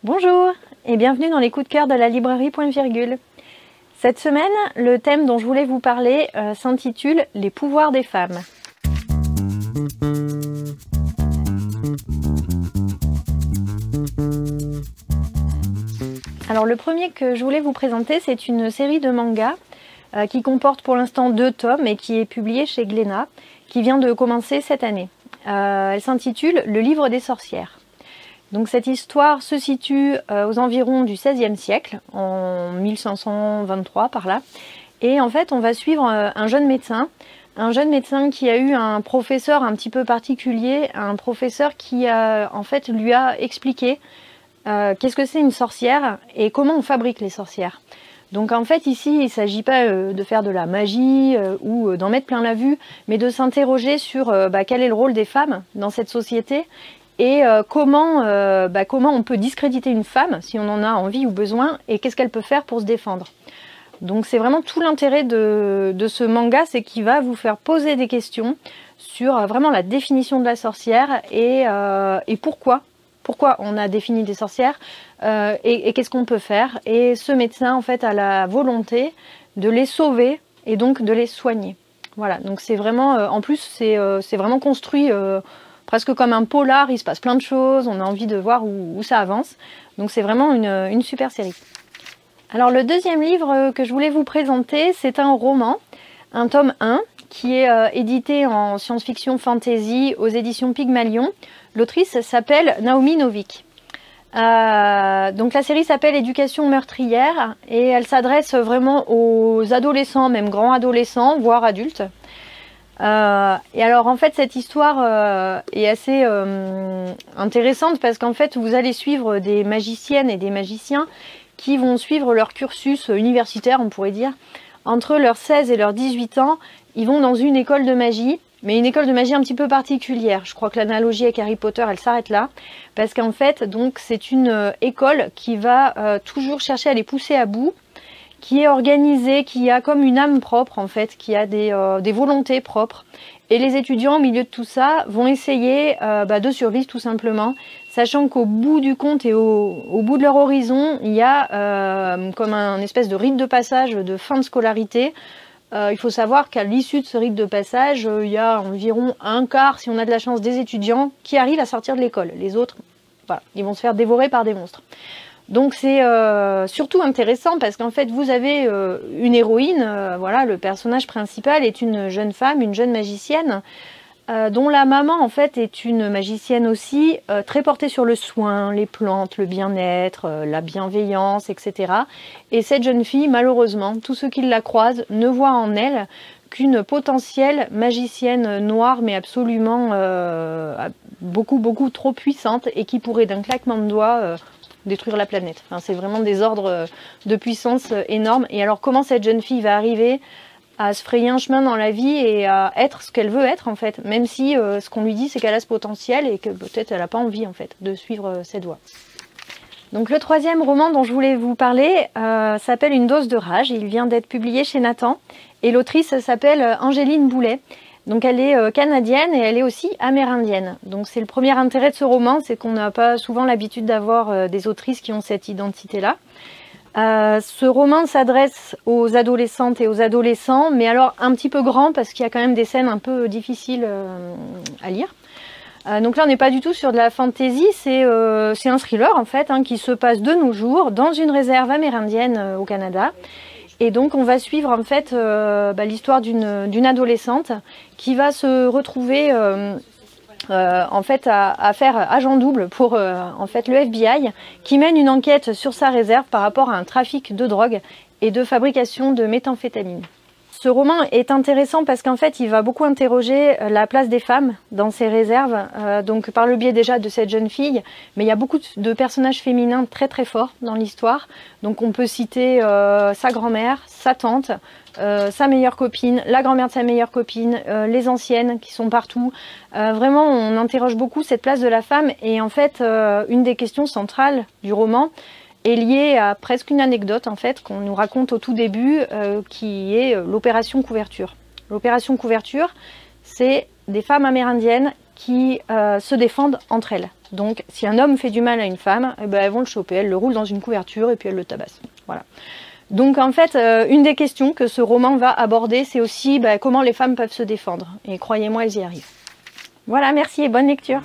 Bonjour et bienvenue dans les coups de cœur de la librairie Point Virgule. Cette semaine, le thème dont je voulais vous parler s'intitule « Les pouvoirs des femmes ». Alors le premier que je voulais vous présenter, c'est une série de mangas qui comporte pour l'instant 2 tomes et qui est publiée chez Glénat, qui vient de commencer cette année. Elle s'intitule « Le livre des sorcières ». Donc cette histoire se situe aux environs du XVIe siècle, en 1523 par là. Et en fait, on va suivre un jeune médecin qui a eu un professeur un petit peu particulier, un professeur qui en fait lui a expliqué qu'est-ce que c'est une sorcière et comment on fabrique les sorcières. Donc en fait ici, il ne s'agit pas de faire de la magie ou d'en mettre plein la vue, mais de s'interroger sur quel est le rôle des femmes dans cette société et comment on peut discréditer une femme si on en a envie ou besoin et qu'est-ce qu'elle peut faire pour se défendre. Donc c'est vraiment tout l'intérêt de ce manga, c'est qu'il va vous faire poser des questions sur vraiment la définition de la sorcière et pourquoi on a défini des sorcières et qu'est-ce qu'on peut faire. Et ce médecin en fait a la volonté de les sauver et donc de les soigner. Voilà, donc c'est vraiment, en plus c'est vraiment construit presque comme un polar, il se passe plein de choses, on a envie de voir où ça avance. Donc c'est vraiment une super série. Alors le deuxième livre que je voulais vous présenter, c'est un roman, un tome 1, qui est édité en science-fiction fantasy aux éditions Pygmalion. L'autrice s'appelle Naomi Novik. Donc la série s'appelle Éducation meurtrière et elle s'adresse vraiment aux adolescents, même grands adolescents, voire adultes. Et alors en fait cette histoire est assez intéressante parce qu'en fait vous allez suivre des magiciennes et des magiciens qui vont suivre leur cursus universitaire, on pourrait dire. Entre leurs 16 et leurs 18 ans, ils vont dans une école de magie, mais une école de magie un petit peu particulière. Je crois que l'analogie avec Harry Potter, elle s'arrête là, parce qu'en fait, donc c'est une école qui va toujours chercher à les pousser à bout, qui est organisée, qui a comme une âme propre en fait, qui a des volontés propres. Et les étudiants au milieu de tout ça vont essayer de survivre tout simplement, sachant qu'au bout du compte et au bout de leur horizon, il y a comme un espèce de rite de passage de fin de scolarité. Il faut savoir qu'à l'issue de ce rite de passage, il y a environ un quart, si on a de la chance, des étudiants qui arrivent à sortir de l'école. Les autres, voilà, ils vont se faire dévorer par des monstres. Donc c'est surtout intéressant parce qu'en fait vous avez une héroïne, voilà, le personnage principal est une jeune femme, une jeune magicienne, dont la maman en fait est une magicienne aussi, très portée sur le soin, les plantes, le bien-être, la bienveillance, etc. Et cette jeune fille, malheureusement, tous ceux qui la croisent ne voient en elle qu'une potentielle magicienne noire, mais absolument beaucoup trop puissante et qui pourrait d'un claquement de doigts détruire la planète. Enfin, c'est vraiment des ordres de puissance énormes. Et alors comment cette jeune fille va arriver à se frayer un chemin dans la vie et à être ce qu'elle veut être en fait, même si ce qu'on lui dit c'est qu'elle a ce potentiel et que peut-être elle n'a pas envie en fait de suivre cette voie. Donc le troisième roman dont je voulais vous parler s'appelle Une dose de rage. Il vient d'être publié chez Nathan et l'autrice s'appelle Angéline Boulet. Donc elle est canadienne et elle est aussi amérindienne. Donc c'est le premier intérêt de ce roman, c'est qu'on n'a pas souvent l'habitude d'avoir des autrices qui ont cette identité-là. Ce roman s'adresse aux adolescentes et aux adolescents, mais alors un petit peu grand parce qu'il y a quand même des scènes un peu difficiles à lire. Donc là on n'est pas du tout sur de la fantasy, c'est un thriller en fait qui se passe de nos jours dans une réserve amérindienne au Canada. Et donc on va suivre en fait l'histoire d'une adolescente qui va se retrouver en fait à faire agent double pour en fait le FBI qui mène une enquête sur sa réserve par rapport à un trafic de drogue et de fabrication de méthamphétamine. Ce roman est intéressant parce qu'en fait il va beaucoup interroger la place des femmes dans ces réserves, donc par le biais déjà de cette jeune fille, mais il y a beaucoup de personnages féminins très très forts dans l'histoire. Donc on peut citer sa grand-mère, sa tante, sa meilleure copine, la grand-mère de sa meilleure copine, les anciennes qui sont partout. Vraiment on interroge beaucoup cette place de la femme et en fait une des questions centrales du roman est liée à presque une anecdote en fait qu'on nous raconte au tout début qui est l'opération couverture. L'opération couverture, c'est des femmes amérindiennes qui se défendent entre elles. Donc si un homme fait du mal à une femme, eh ben, elles vont le choper, elles le roulent dans une couverture et puis elles le tabassent. Voilà. Donc en fait, une des questions que ce roman va aborder, c'est aussi comment les femmes peuvent se défendre. Et croyez-moi, elles y arrivent. Voilà, merci et bonne lecture.